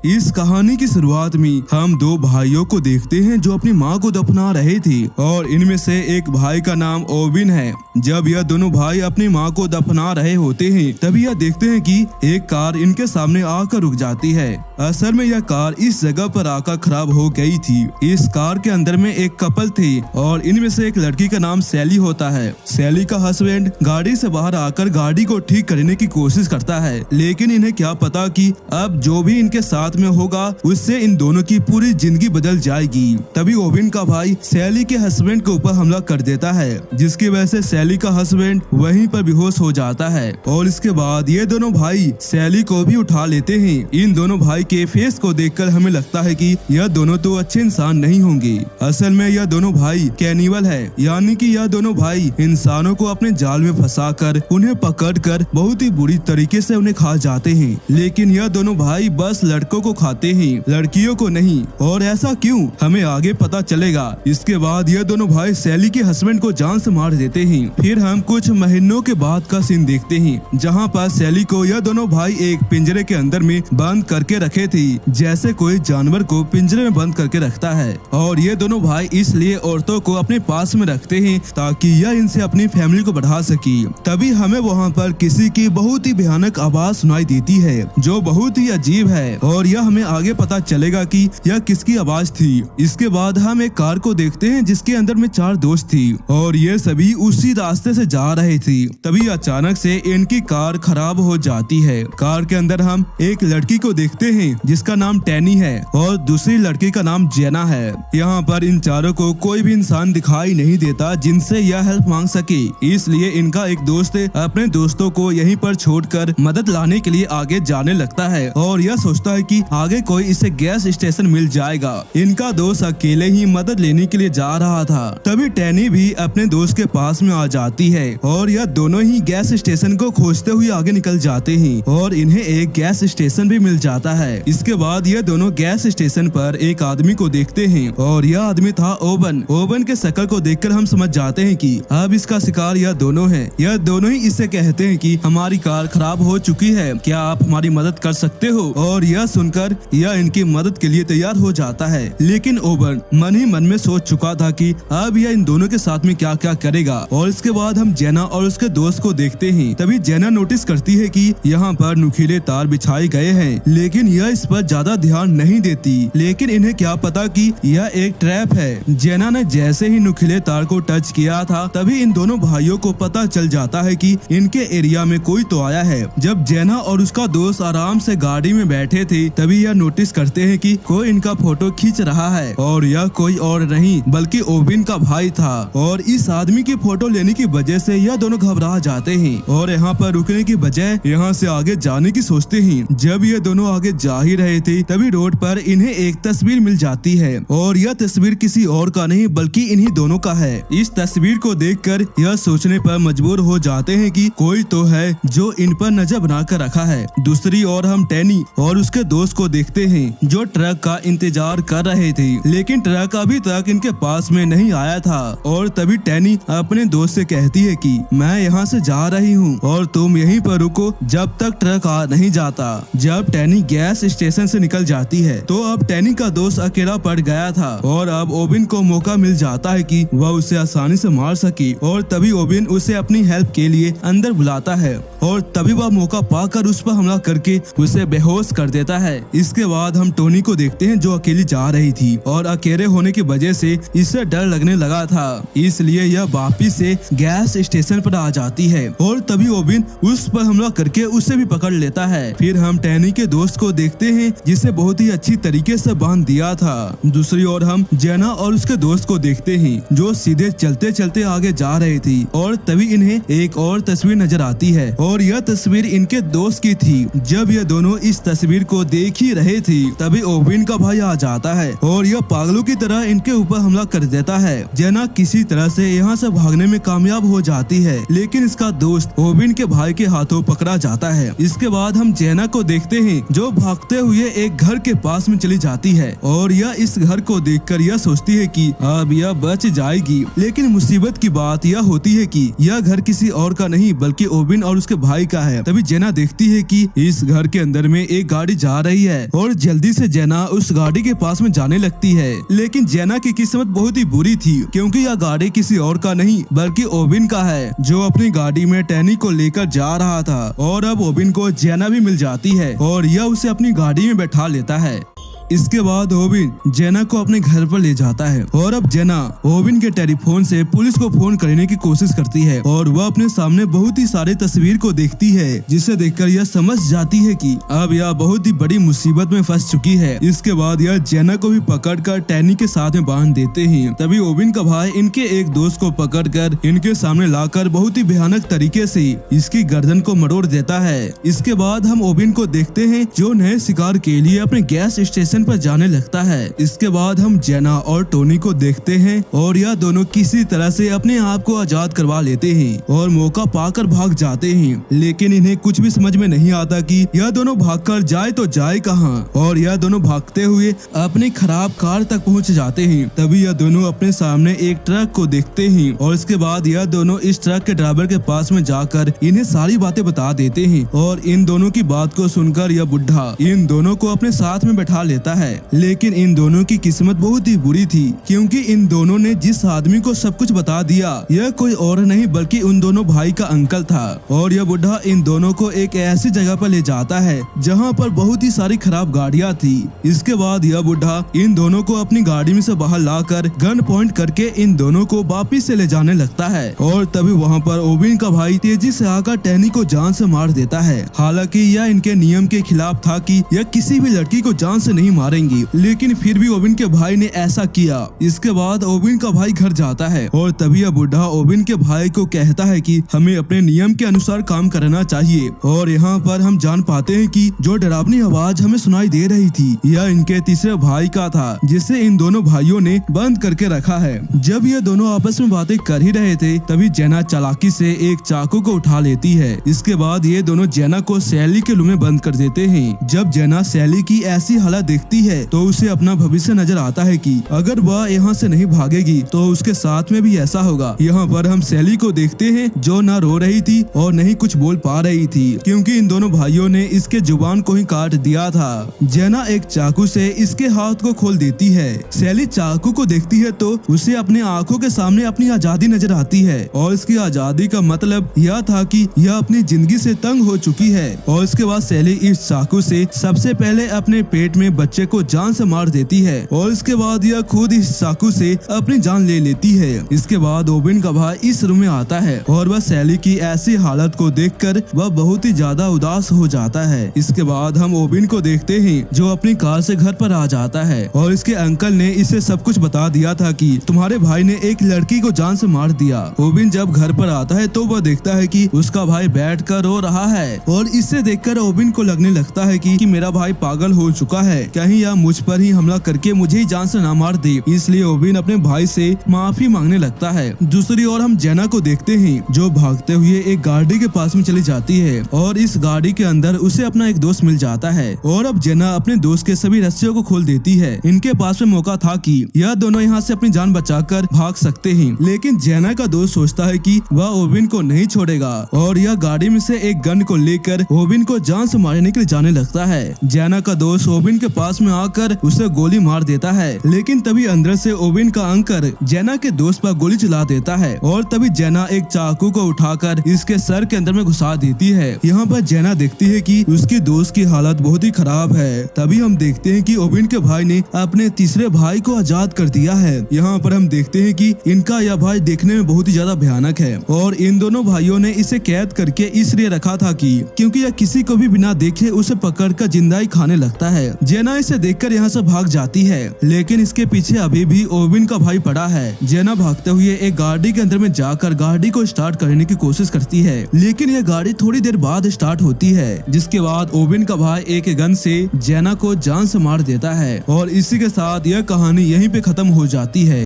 इस कहानी की शुरुआत में हम दो भाइयों को देखते हैं जो अपनी माँ को दफना रहे थे और इनमें से एक भाई का नाम ओविन है। जब यह दोनों भाई अपनी माँ को दफना रहे होते हैं तभी यह देखते हैं कि एक कार इनके सामने आकर रुक जाती है। असल में यह कार इस जगह पर आकर खराब हो गई थी। इस कार के अंदर में एक कपल थे और इनमें से एक लड़की का नाम सैली होता है। सैली का हस्बैंड गाड़ी से बाहर आकर गाड़ी को ठीक करने की कोशिश करता है, लेकिन इन्हें क्या पता कि अब जो भी इनके साथ में होगा उससे इन दोनों की पूरी जिंदगी बदल जाएगी। तभी ओविन का भाई सैली के हस्बैंड के ऊपर हमला कर देता है, जिसकी वजह से सैली का हस्बैंड वहीं पर बेहोश हो जाता है और इसके बाद ये दोनों भाई सैली को भी उठा लेते हैं। इन दोनों भाई के फेस को देखकर हमें लगता है कि यह दोनों तो अच्छे इंसान नहीं होंगे। असल में यह दोनों भाई कैनिबल है, यानी कि यह दोनों भाई इंसानों को अपने जाल में फंसाकर उन्हें पकड़कर बहुत ही बुरी तरीके से उन्हें खा जाते हैं। लेकिन यह दोनों भाई बस लड़कों को खाते हैं, लड़कियों को नहीं। और ऐसा क्यों, हमें आगे पता चलेगा। इसके बाद यह दोनों भाई सैली के हस्बैंड को जान से मार देते हैं। फिर हम कुछ महीनों के बाद का सीन देखते हैं, जहाँ पर सैली को यह दोनों भाई एक पिंजरे के अंदर में बंद करके रखे थे, जैसे कोई जानवर को पिंजरे में बंद करके रखता है। और ये दोनों भाई इसलिए औरतों को अपने पास में रखते हैं ताकि यह इनसे अपनी फैमिली को बढ़ा सके। तभी हमें वहाँ पर किसी की बहुत ही भयानक आवाज सुनाई देती है जो बहुत ही अजीब है और यह हमें आगे पता चलेगा कि यह किसकी आवाज थी। इसके बाद हम एक कार को देखते हैं जिसके अंदर में 4 दोस्त थी और ये सभी उसी रास्ते से जा रहे थे। तभी अचानक से इनकी कार खराब हो जाती है। कार के अंदर हम एक लड़की को देखते हैं जिसका नाम टैनी है और दूसरी लड़की का नाम जेना है। यहाँ पर इन चारों को कोई भी इंसान दिखाई नहीं देता जिनसे यह हेल्प मांग सके, इसलिए इनका एक दोस्त अपने दोस्तों को यहीं पर छोड़कर मदद लाने के लिए आगे जाने लगता है और यह सोचता है कि आगे कोई इसे गैस स्टेशन मिल जाएगा। इनका दोस्त अकेले ही मदद लेने के लिए जा रहा था। तभी टैनी भी अपने दोस्त के पास में आ जाती है और यह दोनों ही गैस स्टेशन को खोजते हुए आगे निकल जाते हैं और इन्हें एक गैस स्टेशन भी मिल जाता है। इसके बाद यह दोनों गैस स्टेशन पर एक आदमी को देखते हैं और यह आदमी था ओवन। ओवन के शक्ल को देखकर हम समझ जाते हैं कि अब इसका शिकार यह दोनों है। यह दोनों ही इससे कहते हैं कि हमारी कार खराब हो चुकी है, क्या आप हमारी मदद कर सकते हो। और यह सुनकर यह इनकी मदद के लिए तैयार हो जाता है, लेकिन ओवन मन ही मन में सोच चुका था कि अब यह इन दोनों के साथ में क्या क्या करेगा। और इसके बाद हम जेना और उसके दोस्त को देखते हैं। तभी जेना नोटिस करती है कि यहाँ पर नुकीले तार बिछाए गए हैं, लेकिन यह इस पर ज्यादा ध्यान नहीं देती। लेकिन इन्हें क्या पता कि यह एक ट्रैप है। जेना ने जैसे ही नुकीले तार को टच किया था तभी इन दोनों भाइयों को पता चल जाता है कि इनके एरिया में कोई तो आया है। जब जेना और उसका दोस्त आराम से गाड़ी में बैठे थे तभी यह नोटिस करते हैं कि कोई इनका फोटो खींच रहा है और यह कोई और नहीं बल्कि ओविन का भाई था। और इस आदमी की फोटो लेने की वजह से यह दोनों घबरा जाते हैं और यहाँ पर रुकने की बजाय यहाँ से आगे जाने की सोचते हैं। जब ये दोनों आगे जा ही रहे थे तभी रोड पर इन्हें एक तस्वीर मिल जाती है और यह तस्वीर किसी और का नहीं बल्कि इन्हीं दोनों का है। इस तस्वीर को देखकर यह सोचने पर मजबूर हो जाते हैं कि कोई तो है जो इन पर नजर बना कर रखा है। दूसरी ओर हम टैनी और उसके दोस्त को देखते हैं जो ट्रक का इंतजार कर रहे थे, लेकिन ट्रक अभी तक इनके पास में नहीं आया था। और तभी टैनी अपने दोस्त से कहती है कि मैं यहाँ से जा रही हूँ और तुम यहीं पर रुको जब तक ट्रक आ नहीं जाता। जब टैनी गैस स्टेशन से निकल जाती है तो अब टैनी का दोस्त अकेला पड़ गया था और अब ओविन को मौका मिल जाता है कि वह उसे आसानी से मार सके। और तभी ओविन उसे अपनी हेल्प के लिए अंदर बुलाता है और तभी वह मौका पाकर उस पर हमला करके उसे बेहोश कर देता है। इसके बाद हम टोनी को देखते हैं जो अकेली जा रही थी और अकेले होने की वजह से इसे डर लगने लगा था, इसलिए यह वापिस से गैस स्टेशन पर आ जाती है और तभी ओविन उस पर हमला करके उसे भी पकड़ लेता है। फिर हम टैनी के दोस्त को देखते हैं जिसे बहुत ही अच्छी तरीके से बांध दिया था। दूसरी ओर हम जेना और उसके दोस्त को देखते हैं जो सीधे चलते चलते आगे जा रहे थे और तभी इन्हें एक और तस्वीर नजर आती है और यह तस्वीर इनके दोस्त की थी। जब ये दोनों इस तस्वीर को देख ही रहे थे तभी ओविन का भाई आ जाता है और यह पागलों की तरह इनके ऊपर हमला कर देता है। जेना किसी तरह से यहाँ से भागने में कामयाब हो जाती है, लेकिन इसका दोस्त ओविन के भाई के हाथों पकड़ा जाता है। इसके बाद हम जेना को देखते हैं जो भागते हुए एक घर के पास में चली जाती है और यह इस घर को देखकर यह सोचती है कि अब यह बच जाएगी। लेकिन मुसीबत की बात यह होती है कि यह घर किसी और का नहीं बल्कि ओविन और उसके भाई का है। तभी जेना देखती है कि इस घर के अंदर में एक गाड़ी जा रही रही है और जल्दी से जेना उस गाड़ी के पास में जाने लगती है। लेकिन जेना की किस्मत बहुत ही बुरी थी, क्योंकि यह गाड़ी किसी और का नहीं बल्कि ओविन का है, जो अपनी गाड़ी में टैनी को लेकर जा रहा था। और अब ओविन को जेना भी मिल जाती है और यह उसे अपनी गाड़ी में बैठा लेता है। इसके बाद ओविन जेना को अपने घर पर ले जाता है और अब जेना ओविन के टेलीफोन से पुलिस को फोन करने की कोशिश करती है और वह अपने सामने बहुत ही सारे तस्वीर को देखती है, जिसे देखकर यह समझ जाती है कि अब यह बहुत ही बड़ी मुसीबत में फंस चुकी है। इसके बाद यह जेना को भी पकड़कर टैनी के साथ में बांध देते हैं। तभी ओविन का भाई इनके एक दोस्त को पकड़कर इनके सामने लाकर बहुत ही भयानक तरीके से इसकी गर्दन को मरोड़ देता है। इसके बाद हम ओविन को देखते हैं जो नए शिकार के लिए अपने गैस स्टेशन पर जाने लगता है। इसके बाद हम जेना और टोनी को देखते हैं और यह दोनों किसी तरह से अपने आप को आजाद करवा लेते हैं और मौका पाकर भाग जाते हैं। लेकिन इन्हें कुछ भी समझ में नहीं आता कि यह दोनों भागकर जाए तो जाए कहां, और यह दोनों भागते हुए अपनी खराब कार तक पहुंच जाते हैं। तभी यह दोनों अपने सामने एक ट्रक को देखते हैं और इसके बाद यह दोनों इस ट्रक के ड्राइवर के पास में जाकर इन्हें सारी बातें बता देते हैं और इन दोनों की बात को सुनकर यह बुढ़ा इन दोनों को अपने साथ में बैठा लेता है। लेकिन इन दोनों की किस्मत बहुत ही बुरी थी, क्योंकि इन दोनों ने जिस आदमी को सब कुछ बता दिया यह कोई और नहीं बल्कि उन दोनों भाई का अंकल था। और यह बुढ़ा इन दोनों को एक ऐसी जगह पर ले जाता है जहां पर बहुत ही सारी खराब गाड़ियां थी। इसके बाद यह बुढ़ा इन दोनों को अपनी गाड़ी में से बाहर लाकर गन पॉइंट करके इन दोनों को वापिस से ले जाने लगता है। और तभी वहाँ पर ओविन का भाई तेजी से आकर टैनी को जान से मार देता है। हालांकि यह इनके नियम के खिलाफ था कि यह किसी भी लड़की को जान से नहीं मारेंगी, लेकिन फिर भी ओविन के भाई ने ऐसा किया। इसके बाद ओविन का भाई घर जाता है और तभी यह बुढ़ा ओविन के भाई को कहता है कि हमें अपने नियम के अनुसार काम करना चाहिए। और यहाँ पर हम जान पाते हैं कि जो डरावनी आवाज हमें सुनाई दे रही थी यह इनके तीसरे भाई का था, जिसे इन दोनों भाइयों ने बंद करके रखा है। जब ये दोनों आपस में बातें कर ही रहे थे तभी जेना चालाकी से एक चाकू को उठा लेती है। इसके बाद ये दोनों जेना को सैली के रूम में बंद कर देते हैं। जब जेना सैली की ऐसी हालत देखती है तो उसे अपना भविष्य नजर आता है कि अगर वह यहाँ से नहीं भागेगी तो उसके साथ में भी ऐसा होगा। यहाँ पर हम सैली को देखते हैं जो न रो रही थी और न ही कुछ बोल पा रही थी, क्योंकि इन दोनों भाइयों ने इसके जुबान को ही काट दिया था। जेना एक चाकू से इसके हाथ को खोल देती है। सैली चाकू को देखती है तो उसे अपने आंखों के सामने अपनी आजादी नजर आती है और इसकी आजादी का मतलब यह था कि यह अपनी जिंदगी से तंग हो चुकी है। और इसके बाद सैली इस चाकू से सबसे पहले अपने पेट में बच्चे को जान से मार देती है और इसके बाद यह खुद इस चाकू से अपनी जान ले लेती है। इसके बाद ओविन का भाई इस रूम में आता है और वह सैली की ऐसी हालत को देखकर वह बहुत ही ज्यादा उदास हो जाता है। इसके बाद हम ओविन को देखते हैं जो अपनी कार से घर पर आ जाता है और इसके अंकल ने इसे सब कुछ बता दिया था कि तुम्हारे भाई ने एक लड़की को जान से मार दिया। ओविन जब घर पर आता है तो वह देखता है कि उसका भाई बैठकर रो रहा है और इसे देखकर ओविन को लगने लगता है कि मेरा भाई पागल हो चुका है, कहीं यह मुझ पर ही हमला करके मुझे ही जान से ना मार दे। इसलिए ओविन अपने भाई से माफी मांगने लगता है। दूसरी ओर हम जेना को देखते हैं जो भागते हुए एक गाड़ी के पास में चली जाती है और इस गाड़ी के अंदर उसे अपना एक दोस्त मिल जाता है। और अब जेना अपने दोस्त के सभी रस्सियों को खोल देती है। इनके पास में मौका था कि यह दोनों यहाँ से अपनी जान बचाकर भाग सकते हैं, लेकिन जेना का दोस्त सोचता है कि वह ओविन को नहीं छोड़ेगा और यह गाड़ी में से एक गन को लेकर ओविन को जान से मारने के लिए जाने लगता है। जेना का दोस्त ओविन के पास में आकर उसे गोली मार देता है, लेकिन तभी अंदर से ओविन का अंकल जेना के दोस्त पर गोली चला देता है और तभी जेना एक चाकू को उठाकर इसके सर के अंदर में घुसा देती है। यहाँ पर जेना देखती है कि उसकी दोस्त की हालत बहुत ही खराब है। तभी हम देखते हैं कि ओविन के भाई ने अपने तीसरे भाई को आजाद कर दिया है। यहाँ पर हम देखते हैं कि इनका यह भाई देखने में बहुत ही ज्यादा भयानक है और इन दोनों भाइयों ने इसे कैद करके इसलिए रखा था कि क्योंकि यह किसी को भी बिना देखे उसे पकड़कर जिंदा ही खाने लगता है। जेना इसे देखकर यहाँ से भाग जाती है, लेकिन इसके पीछे अभी भी ओविन का भाई पड़ा है। जेना भागते हुए एक गाड़ी के अंदर में जाकर गाड़ी को स्टार्ट करने की कोशिश करती है, लेकिन यह गाड़ी थोड़ी देर बाद स्टार्ट होती है, जिसके बाद ओविन का भाई एक गन से जेना को जान से मार देता है और इसी के साथ यह कहानी यहीं पे खत्म हो जाती है।